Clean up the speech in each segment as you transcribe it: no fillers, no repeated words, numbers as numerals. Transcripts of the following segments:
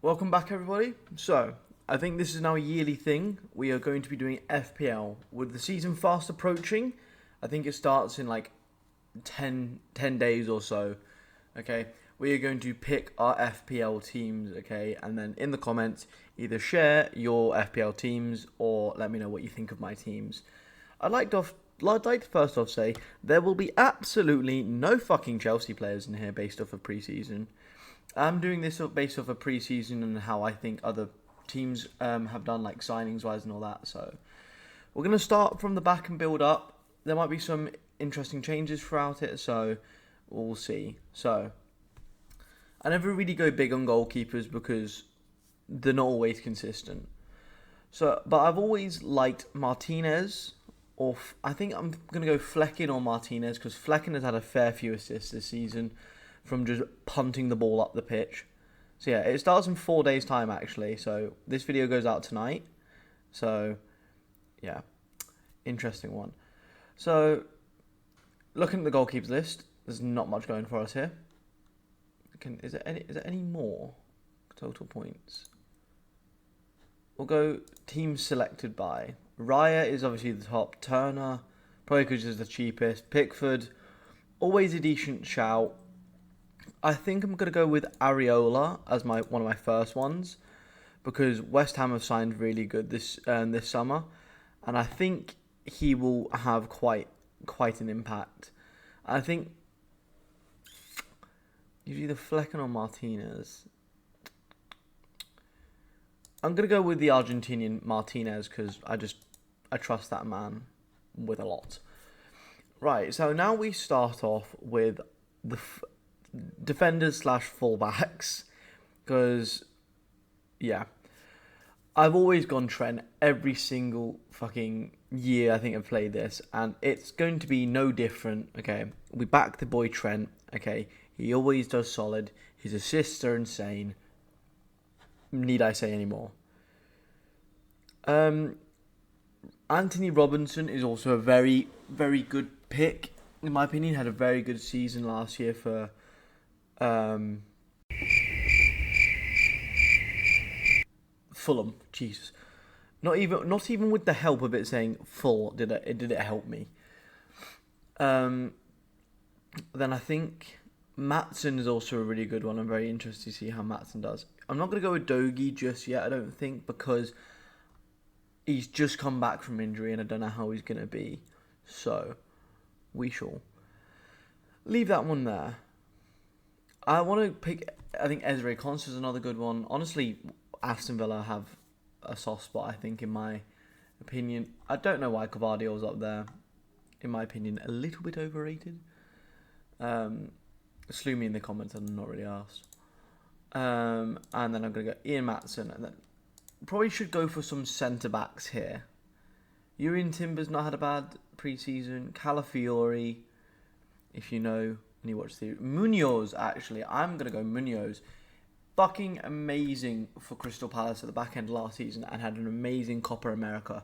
Welcome back, everybody. So, I think this is now a yearly thing. We are going to be doing FPL. With the season fast approaching, I think it starts in like 10 days or so. Okay, we are going to pick our FPL teams, okay, and then in the comments, either share your FPL teams or let me know what you think of my teams. I'd like to first off say there will be absolutely no fucking Chelsea players in here based off of preseason. I'm doing this based off of preseason and how I think other teams have done, like signings wise and all that. So we're going to start from the back and build up. There might be some interesting changes throughout it, so we'll see. So I never really go big on goalkeepers because they're not always consistent. So, but I've always liked Martinez, or I think I'm going to go Flecken or Martinez because Flecken has had a fair few assists this season from just punting the ball up the pitch. So yeah, it starts in 4 days' time actually. So this video goes out tonight. So yeah, interesting one. So looking at the goalkeepers list, there's not much going for us here. Is there any more total points? We'll go teams selected by. Raya is obviously the top. Turner, probably because he's the cheapest. Pickford, always a decent shout. I think I'm going to go with Areola as one of my first ones because West Ham have signed really good this summer, and I think he will have quite an impact. I think he's either Flecken or Martinez. I'm going to go with the Argentinian Martinez because I trust that man with a lot. Right, so now we start off with the defenders / fullbacks because yeah, I've always gone Trent every single fucking year I think I've played this, and it's going to be no different. Okay, we back the boy Trent. Okay, he always does solid. His assists are insane. Need I say any more? Anthony Robinson is also a very, very good pick in my opinion. Had a very good season last year for Fulham. Jesus, not even with the help of it saying full did it help me. Then I think Maatsen is also a really good one. I'm very interested to see how Maatsen does. I'm not going to go with Dogi just yet, I don't think, because he's just come back from injury and I don't know how he's going to be. So we shall leave that one there. I want to pick, I think Ezra Konsa is another good one. Honestly, Aston Villa have a soft spot, I think, in my opinion. I don't know why Cavadio's up there. In my opinion, a little bit overrated. Slew me in the comments, I'm not really asked. And then I'm going to go Ian Maatsen, and then probably should go for some centre-backs here. Urian Timber's not had a bad pre-season. Calafiori, if you know, and you watch the Munoz, actually, I'm going to go Munoz. Fucking amazing for Crystal Palace at the back end of last season and had an amazing Copa America.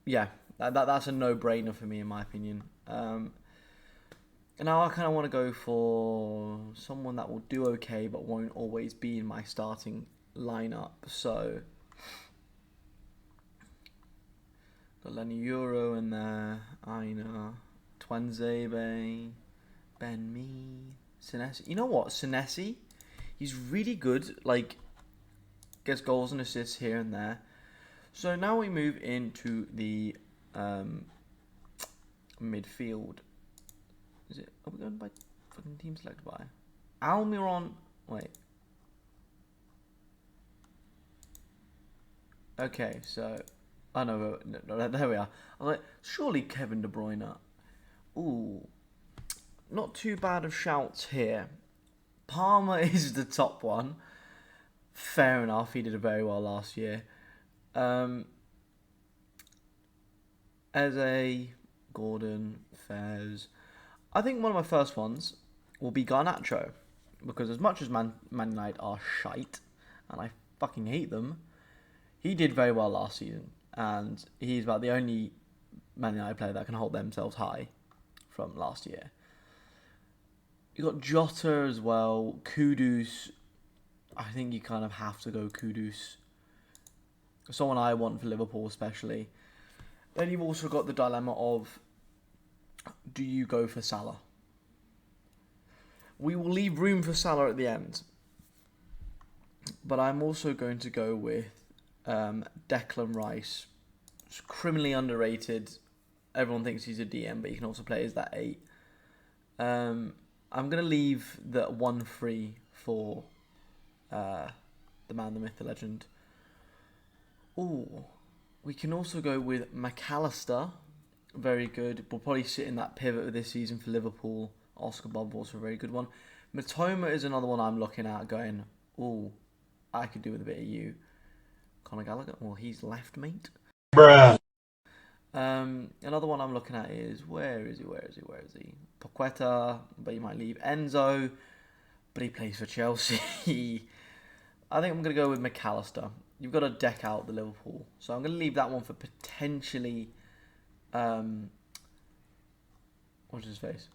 Yeah, that's a no-brainer for me, in my opinion. And now I kind of want to go for someone that will do okay but won't always be in my starting lineup. So got Lenny Euro in there, Aina, Twanzebe, Ben Mee, Senesi. You know what, Senesi? He's really good, like, gets goals and assists here and there. So now we move into the midfield. Are we going by fucking team selected by? Almiron, wait. Okay, so, no, there we are. I'm like, surely Kevin De Bruyne. Ooh, not too bad of shouts here. Palmer is the top one. Fair enough, he did very well last year. Eze, Gordon, Fez. I think one of my first ones will be Garnacho. Because as much as Man United are shite, and I fucking hate them, he did very well last season. And he's about the only Man United player that can hold themselves high from last year. You got Jota as well, Kudus. I think you kind of have to go Kudus. Someone I want for Liverpool especially. Then you've also got the dilemma of, do you go for Salah? We will leave room for Salah at the end. But I'm also going to go with Declan Rice. It's criminally underrated. Everyone thinks he's a DM, but he can also play as that 8. I'm going to leave the 1 free for the man, the myth, the legend. Ooh, we can also go with McAllister. Very good. We'll probably sit in that pivot of this season for Liverpool. Oscar Bob, also a very good one. Matoma is another one I'm looking at going, ooh, I could do with a bit of you. Conor Gallagher, well, he's left, mate. Bruh. Another one I'm looking at is, where is he? Paqueta, but you might leave Enzo, but he plays for Chelsea. I think I'm going to go with McAllister. You've got to deck out the Liverpool. So I'm going to leave that one for potentially... what's his face?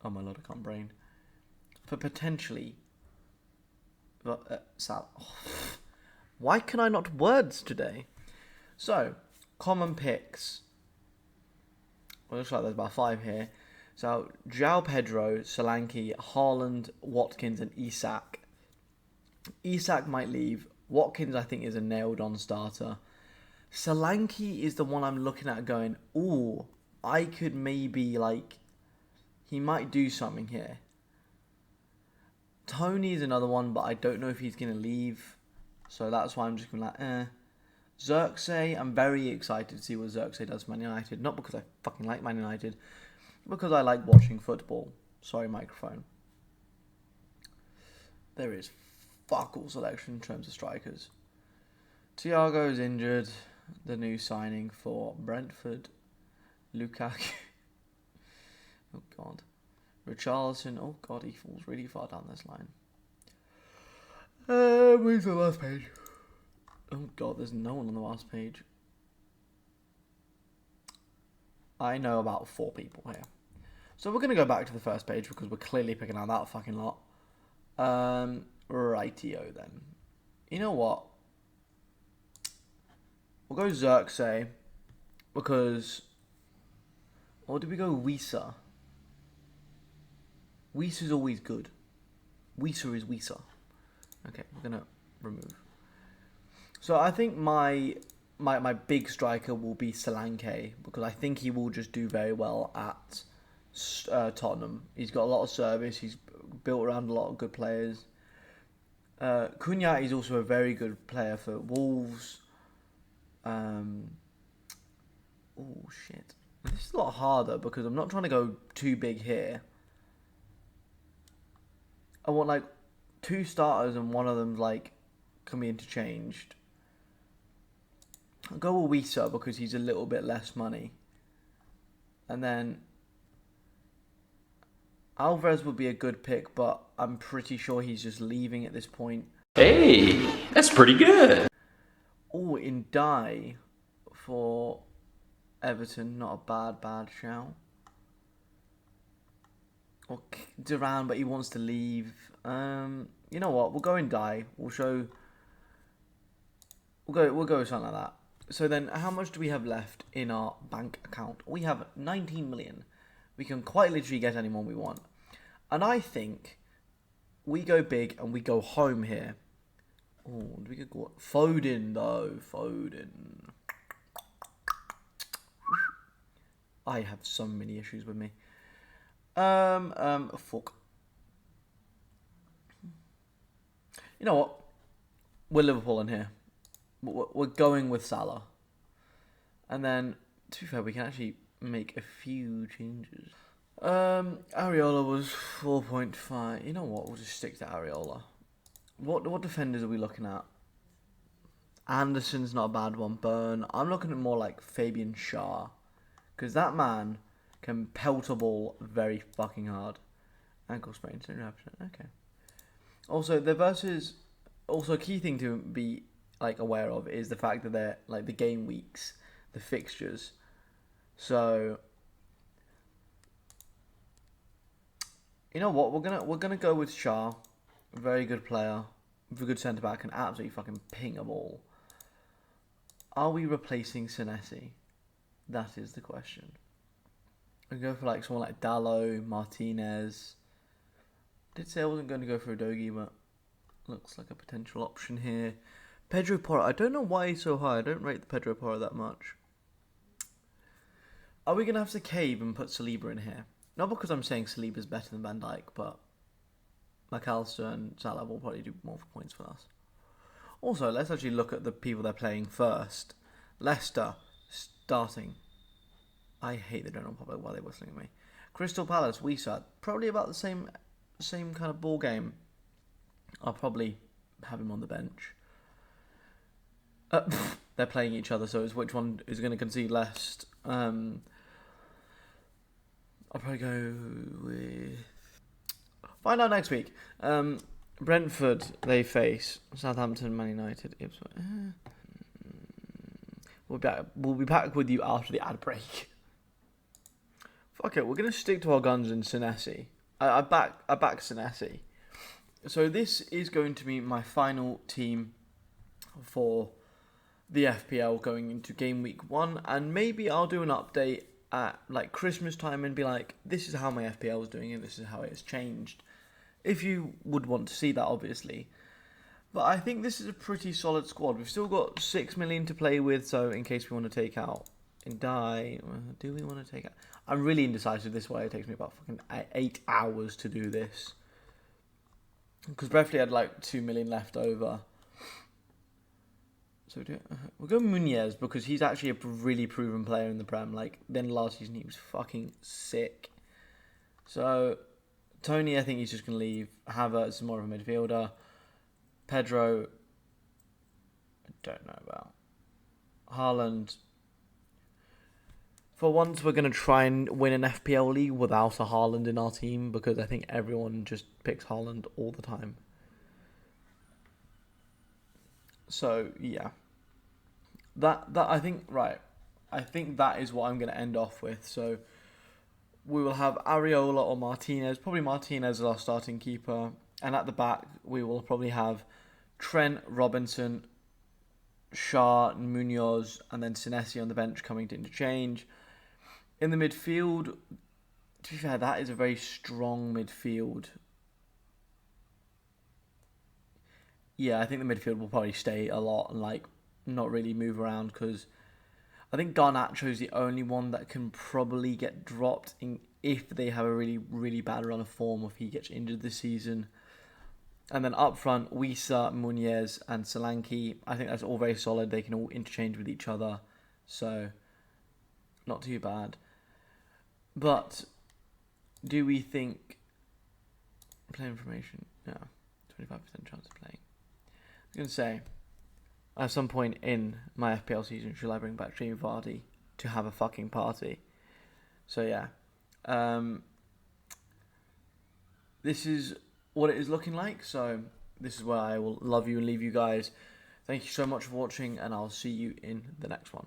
Oh my lord, I can't brain. For potentially... Sal. Oh. Why can I not words today? So, common picks. Well, looks like there's about 5 here. So, João Pedro, Solanke, Haaland, Watkins, and Isak. Isak might leave. Watkins, I think, is a nailed-on starter. Solanke is the one I'm looking at going, ooh, I could maybe, like, he might do something here. Tony is another one, but I don't know if he's going to leave. So that's why I'm just going to like, Xerxes, I'm very excited to see what Xerxes does for Man United. Not because I fucking like Man United, because I like watching football. Sorry, microphone. There is fuck all selection in terms of strikers. Thiago is injured. The new signing for Brentford. Lukaku. Oh, God. Richarlison. Oh, God, he falls really far down this line. Where's the last page? Oh, God, there's no one on the last page. I know about 4 people here. So we're going to go back to the first page because we're clearly picking out that fucking lot. Rightio then. You know what? We'll go Xerxes because... Or did we go Wisa? Wisa's always good. Wisa is Wisa. Okay, we're going to remove. So I think my big striker will be Solanke because I think he will just do very well at Tottenham. He's got a lot of service. He's built around a lot of good players. Cunha is also a very good player for Wolves. Oh shit. This is a lot harder because I'm not trying to go too big here. I want like 2 starters and one of them like can be interchanged. I'll go with Wisa because he's a little bit less money. And then Alvarez would be a good pick, but I'm pretty sure he's just leaving at this point. Hey, that's pretty good. Oh, in die for Everton, not a bad shout. Or Duran, but he wants to leave. You know what? We'll go in die. We'll go with something like that. So then, how much do we have left in our bank account? We have 19 million. We can quite literally get anyone we want. And I think we go big and we go home here. Oh, do we go Foden though? Foden. I have so many issues with me. Fuck. You know what? We're Liverpool in here. We're going with Salah. And then, to be fair, we can actually make a few changes. Areola was 4.5. You know what? We'll just stick to Areola. What defenders are we looking at? Anderson's not a bad one. Burn. I'm looking at more like Fabian Schär. Because that man can pelt a ball very fucking hard. Ankle sprain, 0%. Okay. Also, the versus... Also, a key thing to be like aware of is the fact that they're like the game weeks, the fixtures. So... You know what? We're gonna go with Schär. Very good player. with a good centre back can absolutely fucking ping a ball. Are we replacing Senesi? That is the question. We go for like someone like Dallo, Martinez. Did say I wasn't going to go for Udogie, but looks like a potential option here. Pedro Porro. I don't know why he's so high. I don't rate the Pedro Porro that much. Are we going to have to cave and put Saliba in here? Not because I'm saying Saliba's better than Van Dijk, but McAllister and Salah will probably do more for points for us. Also, let's actually look at the people they're playing first. Leicester starting. I hate the general public while they're whistling at me. Crystal Palace, we said probably about the same kind of ball game. I'll probably have him on the bench. They're playing each other, so it's which one is going to concede less. I'll probably go with... Find out next week. Brentford, they face Southampton, Man United. We'll be back with you after the ad break. Fuck it, we're going to stick to our guns in Senesi. I back Senesi. So this is going to be my final team for the FPL going into game week 1, and maybe I'll do an update at like Christmas time and be like, this is how my FPL is doing and this is how it has changed. If you would want to see that, obviously. But I think this is a pretty solid squad. We've still got 6 million to play with, so in case we want to take out and die, do we want to take out? I'm really indecisive this way. It takes me about fucking 8 hours to do this. Because Brefley had like 2 million left over. So we'll go Muniz because he's actually a really proven player in the Prem. Like, then last season he was fucking sick. So Tony, I think he's just going to leave. Havertz is more of a midfielder. Pedro, I don't know about. Haaland. For once, we're going to try and win an FPL league without a Haaland in our team because I think everyone just picks Haaland all the time. So, yeah. That I think, right. I think that is what I'm going to end off with. So, we will have Areola or Martinez. Probably Martinez as our starting keeper. And at the back, we will probably have Trent, Robinson, Shah, Munoz, and then Senesi on the bench coming to interchange. In the midfield, to be fair, that is a very strong midfield. Yeah, I think the midfield will probably stay a lot and like not really move around because I think Garnacho is the only one that can probably get dropped if they have a really, really bad run of form or if he gets injured this season. And then up front, Wisa, Muniz, and Solanke. I think that's all very solid. They can all interchange with each other. So, not too bad. But, do we think... Play information? No. 25% chance of playing. I was going to say, at some point in my FPL season, should I bring back Jamie Vardy to have a fucking party? So, yeah. This is what it is looking like. So this is where I will love you and leave you guys. Thank you so much for watching, and I'll see you in the next one.